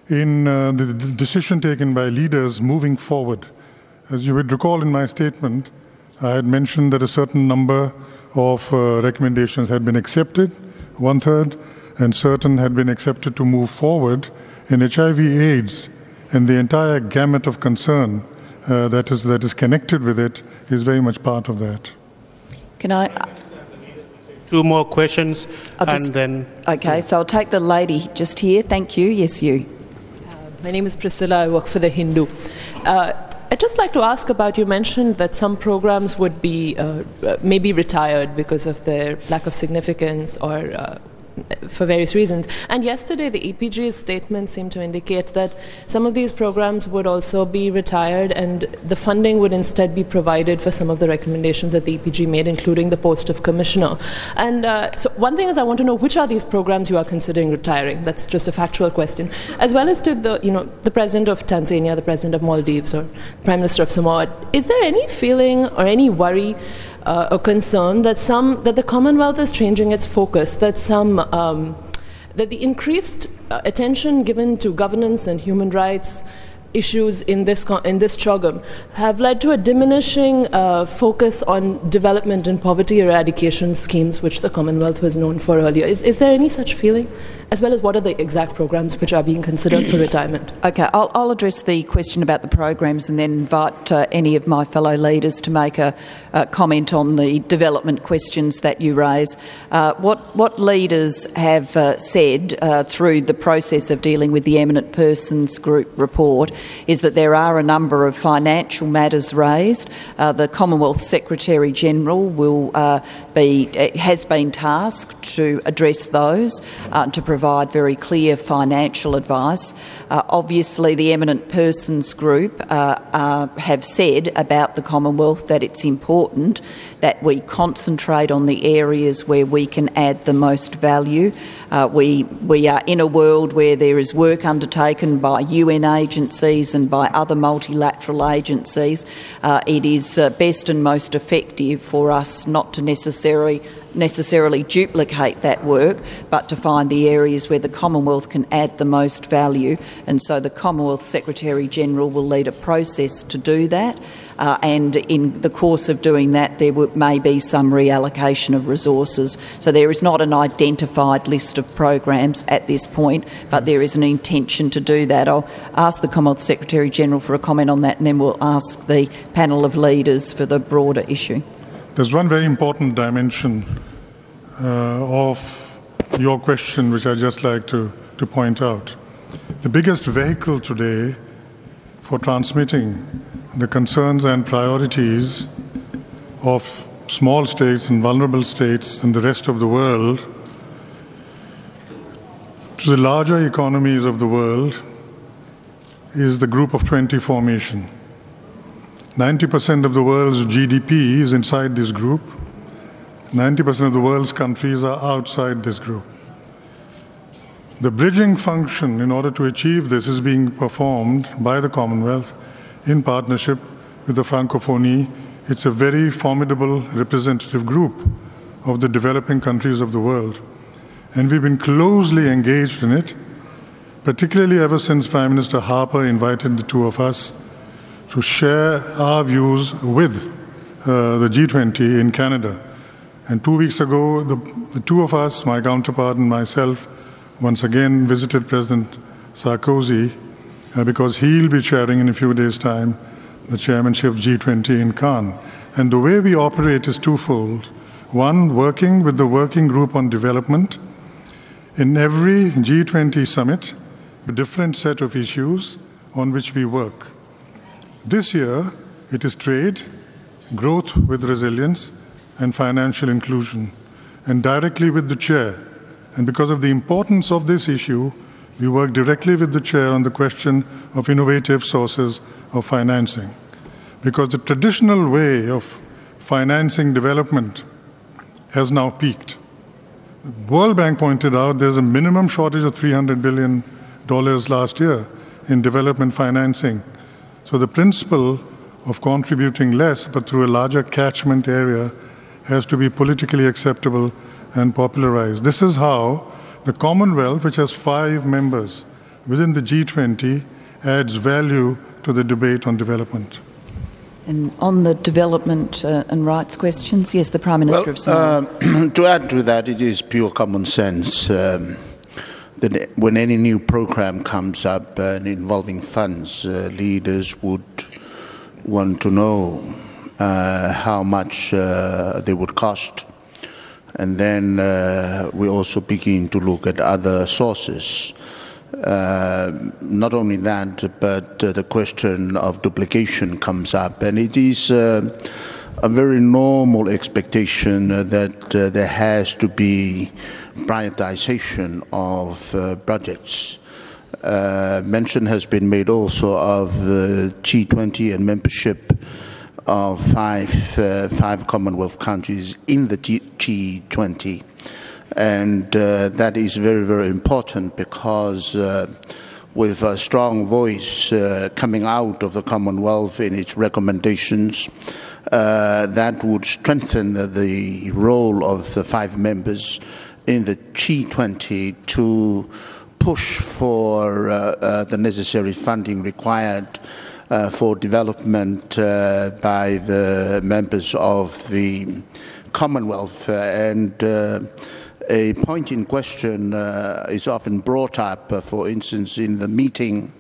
in the decision taken by leaders moving forward. As you would recall in my statement, I had mentioned that a certain number of recommendations had been accepted, 1/3, and certain had been accepted to move forward in HIV/AIDS, and the entire gamut of concern that is connected with it is very much part of that. Can I? Two more questions, and then... Okay, so I'll take the lady just here. Thank you. Yes, you. My name is Priscilla. I work for The Hindu. I'd just like to ask about, you mentioned that some programs would be maybe retired because of their lack of significance or for various reasons. And yesterday, the EPG's statement seemed to indicate that some of these programs would also be retired and the funding would instead be provided for some of the recommendations that the EPG made, including the post of commissioner. And so one thing is, I want to know which are these programs you are considering retiring? That's just a factual question. As well as to the President of Tanzania, the President of Maldives, or the Prime Minister of Samoa. Is there any feeling or any worry or concern that the Commonwealth is changing its focus, that the increased attention given to governance and human rights issues in this CHOGM have led to a diminishing focus on development and poverty eradication schemes, which the Commonwealth was known for earlier? Is there any such feeling? As well as what are the exact programs which are being considered for retirement? Okay, I'll address the question about the programs and then invite any of my fellow leaders to make a comment on the development questions that you raise. What leaders have said through the process of dealing with the Eminent Persons Group report is that there are a number of financial matters raised. The Commonwealth Secretary-General has been tasked to address those, to provide very clear financial advice. Obviously, the Eminent Persons Group have said about the Commonwealth that it's important that we concentrate on the areas where we can add the most value. We are in a world where there is work undertaken by UN agencies and by other multilateral agencies. It is best and most effective for us not to necessarily duplicate that work, but to find the areas where the Commonwealth can add the most value. And so the Commonwealth Secretary-General will lead a process to do that. And in the course of doing that, there may be some reallocation of resources. So there is not an identified list of programs at this point, but there is an intention to do that. I'll ask the Commonwealth Secretary-General for a comment on that, and then we'll ask the panel of leaders for the broader issue. There's one very important dimension of your question which I'd just like to point out. The biggest vehicle today for transmitting the concerns and priorities of small states and vulnerable states and the rest of the world to the larger economies of the world is the Group of 20 formation. 90% of the world's GDP is inside this group. 90% of the world's countries are outside this group. The bridging function in order to achieve this is being performed by the Commonwealth in partnership with the Francophonie. It's a very formidable representative group of the developing countries of the world. And we've been closely engaged in it, particularly ever since Prime Minister Harper invited the two of us to share our views with the G20 in Canada. And 2 weeks ago, the two of us, my counterpart and myself, once again visited President Sarkozy because he'll be chairing in a few days' time the chairmanship of G20 in Cannes. And the way we operate is twofold. One, working with the Working Group on Development. In every G20 summit, a different set of issues on which we work. This year, it is trade, growth with resilience, and financial inclusion, and directly with the chair. And because of the importance of this issue, we work directly with the chair on the question of innovative sources of financing. Because the traditional way of financing development has now peaked. The World Bank pointed out there's a minimum shortage of $300 billion last year in development financing. So the principle of contributing less but through a larger catchment area has to be politically acceptable and popularized. This is how the Commonwealth, which has 5 members, within the G20 adds value to the debate on development? And on the development and rights questions, yes, the Prime Minister of Samoa. To add to that, it is pure common sense that when any new program comes up involving funds, leaders would want to know how much they would cost. And then we also begin to look at other sources. Not only that, but the question of duplication comes up. And it is a very normal expectation that there has to be prioritization of projects. Mention has been made also of the G20 and membership of five Commonwealth countries in the G20. And that is very, very important because with a strong voice coming out of the Commonwealth in its recommendations, that would strengthen the role of the 5 members in the G20 to push for the necessary funding required for development by the members of the Commonwealth. And a point in question is often brought up, for instance, in the meeting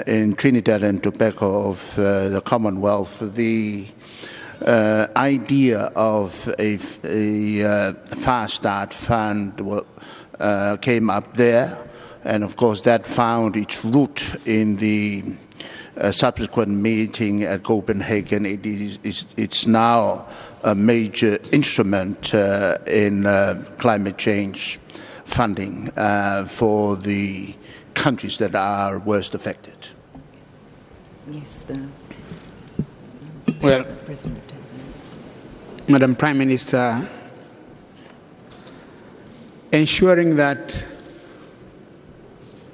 in Trinidad and Tobago of the Commonwealth, the idea of a Fast Start Fund came up there, and of course that found its root in the subsequent meeting at Copenhagen. It's now a major instrument in climate change funding for the countries that are worst affected. Yes, well, President of Tanzania. Madam Prime Minister, ensuring that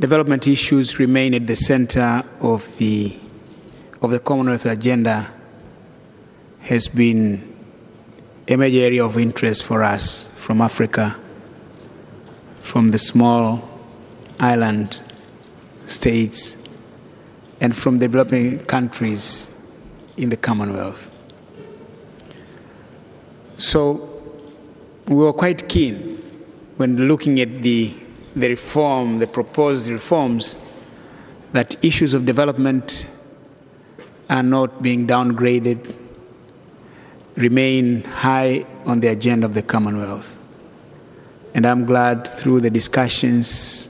development issues remain at the center of the Commonwealth agenda has been a major area of interest for us from Africa, from the small island states, and from developing countries in the Commonwealth. So we were quite keen when looking at the reform, the proposed reforms, that issues of development are not being downgraded, remain high on the agenda of the Commonwealth. And I'm glad through the discussions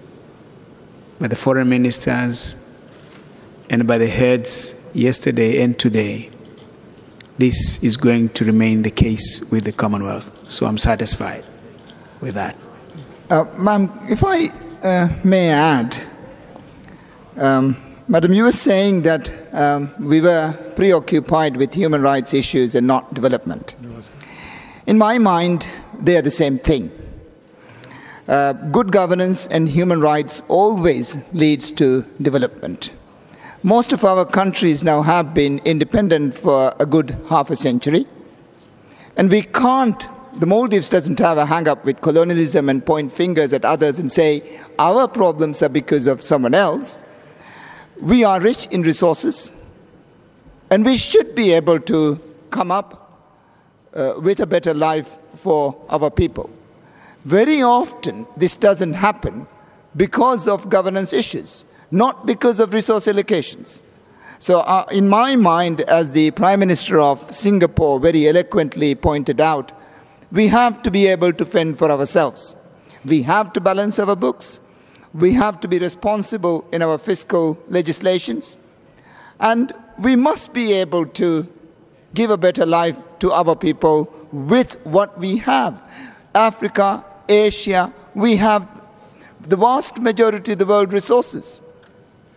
by the foreign ministers and by the heads yesterday and today, this is going to remain the case with the Commonwealth. So I'm satisfied with that. Ma'am, if I may add, Madam, you were saying that we were preoccupied with human rights issues and not development. In my mind, they are the same thing. Good governance and human rights always leads to development. Most of our countries now have been independent for a good half a century, and we can't. The Maldives doesn't have a hang-up with colonialism and point fingers at others and say, our problems are because of someone else. We are rich in resources, and we should be able to come up with a better life for our people. Very often, this doesn't happen because of governance issues, not because of resource allocations. So in my mind, as the Prime Minister of Singapore very eloquently pointed out, we have to be able to fend for ourselves. We have to balance our books. We have to be responsible in our fiscal legislations. And we must be able to give a better life to our people with what we have. Africa, Asia, we have the vast majority of the world resources.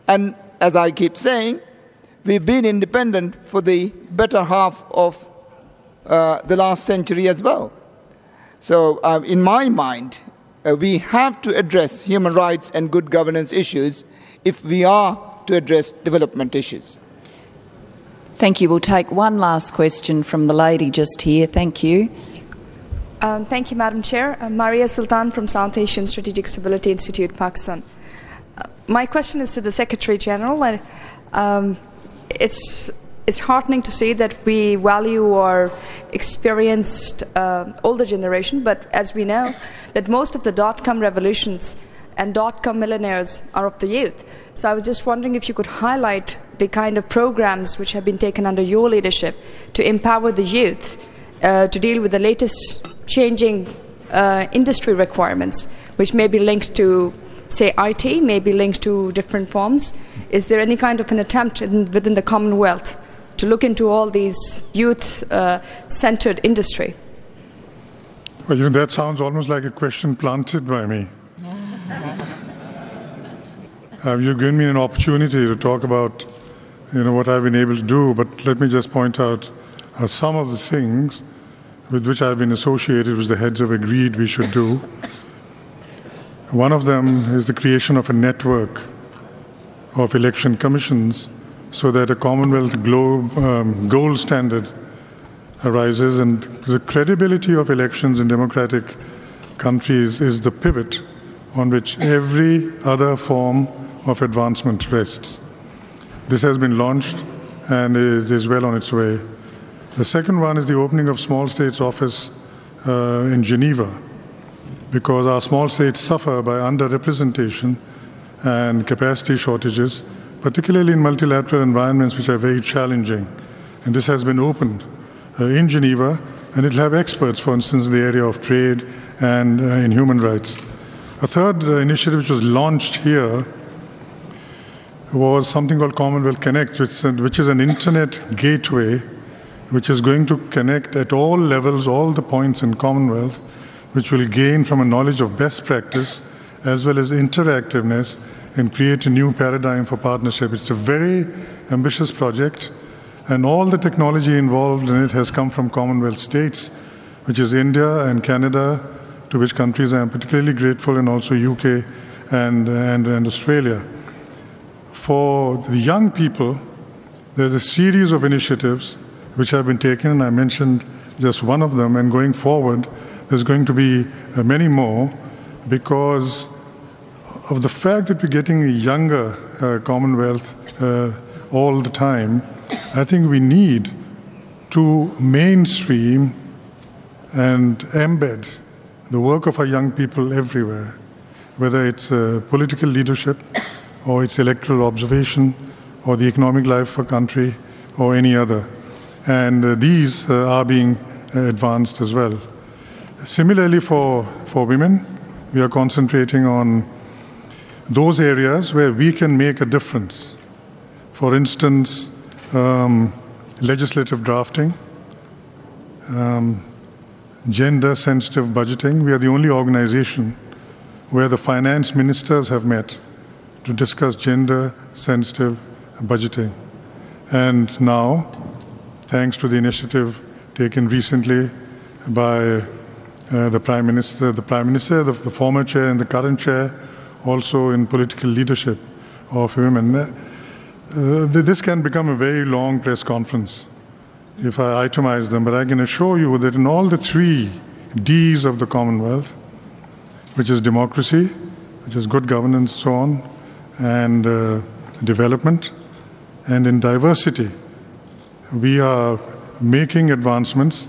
And as I keep saying, we've been independent for the better half of the last century as well. So in my mind, we have to address human rights and good governance issues if we are to address development issues. Thank you. We'll take one last question from the lady just here. Thank you. Thank you, Madam Chair. Maria Sultan from South Asian Strategic Stability Institute, Pakistan. My question is to the Secretary General. It's heartening to see that we value our experienced older generation, but as we know, that most of the dot-com revolutions and dot-com millionaires are of the youth. So I was just wondering if you could highlight the kind of programs which have been taken under your leadership to empower the youth to deal with the latest changing industry requirements, which may be linked to, say, IT, may be linked to different forms. Is there any kind of an attempt within the Commonwealth to look into all these youth-centered industry? Well, that sounds almost like a question planted by me. You've given me an opportunity to talk about, what I've been able to do, but let me just point out some of the things with which I've been associated, which the heads have agreed we should do. One of them is the creation of a network of election commissions so that a Commonwealth gold standard arises, and the credibility of elections in democratic countries is the pivot on which every other form of advancement rests. This has been launched and is well on its way. The second one is the opening of small states office in Geneva, because our small states suffer by underrepresentation and capacity shortages, particularly in multilateral environments which are very challenging. And this has been opened in Geneva, and it will have experts, for instance, in the area of trade and in human rights. A third initiative which was launched here was something called Commonwealth Connect, which is an internet gateway which is going to connect at all levels, all the points in Commonwealth, which will gain from a knowledge of best practice as well as interactiveness and create a new paradigm for partnership. It's a very ambitious project, and all the technology involved in it has come from Commonwealth states, which is India and Canada, to which countries I am particularly grateful, and also UK and Australia. For the young people, there's a series of initiatives which have been taken, and I mentioned just one of them, and going forward, there's going to be many more, because of the fact that we're getting a younger Commonwealth all the time. I think we need to mainstream and embed the work of our young people everywhere, whether it's political leadership or it's electoral observation or the economic life of a country or any other. And these are being advanced as well. Similarly, for women, we are concentrating on those areas where we can make a difference. For instance, legislative drafting, gender-sensitive budgeting. We are the only organization where the finance ministers have met to discuss gender-sensitive budgeting. And now, thanks to the initiative taken recently by the Prime Minister, the former chair and the current chair, also in political leadership of women. This can become a very long press conference if I itemize them, but I can assure you that in all the 3 Ds of the Commonwealth, which is democracy, which is good governance, so on, and development, and in diversity, we are making advancements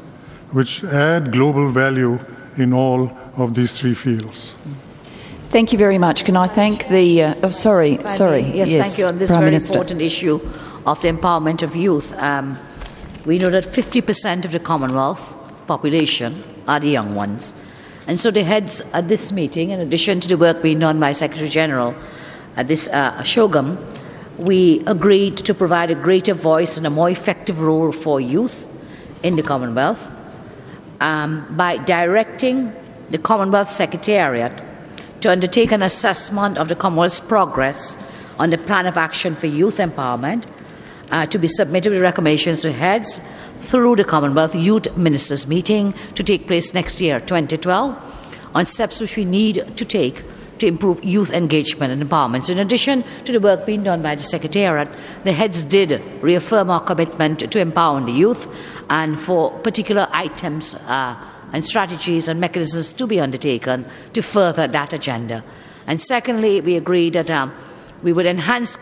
which add global value in all of these 3 fields. Thank you very much. Can I thank the... sorry. Yes, thank you. On this Prime very Minister. important issue of the empowerment of youth, we know that 50% of the Commonwealth population are the young ones. And so the heads at this meeting, in addition to the work being done by Secretary General at this CHOGM, we agreed to provide a greater voice and a more effective role for youth in the Commonwealth by directing the Commonwealth Secretariat to undertake an assessment of the Commonwealth's progress on the Plan of Action for Youth Empowerment to be submitted with recommendations to heads through the Commonwealth Youth Ministers meeting to take place next year, 2012, on steps which we need to take to improve youth engagement and empowerment. So in addition to the work being done by the Secretariat, the heads did reaffirm our commitment to empowering the youth and for particular items and strategies and mechanisms to be undertaken to further that agenda. And secondly, we agreed that we would enhance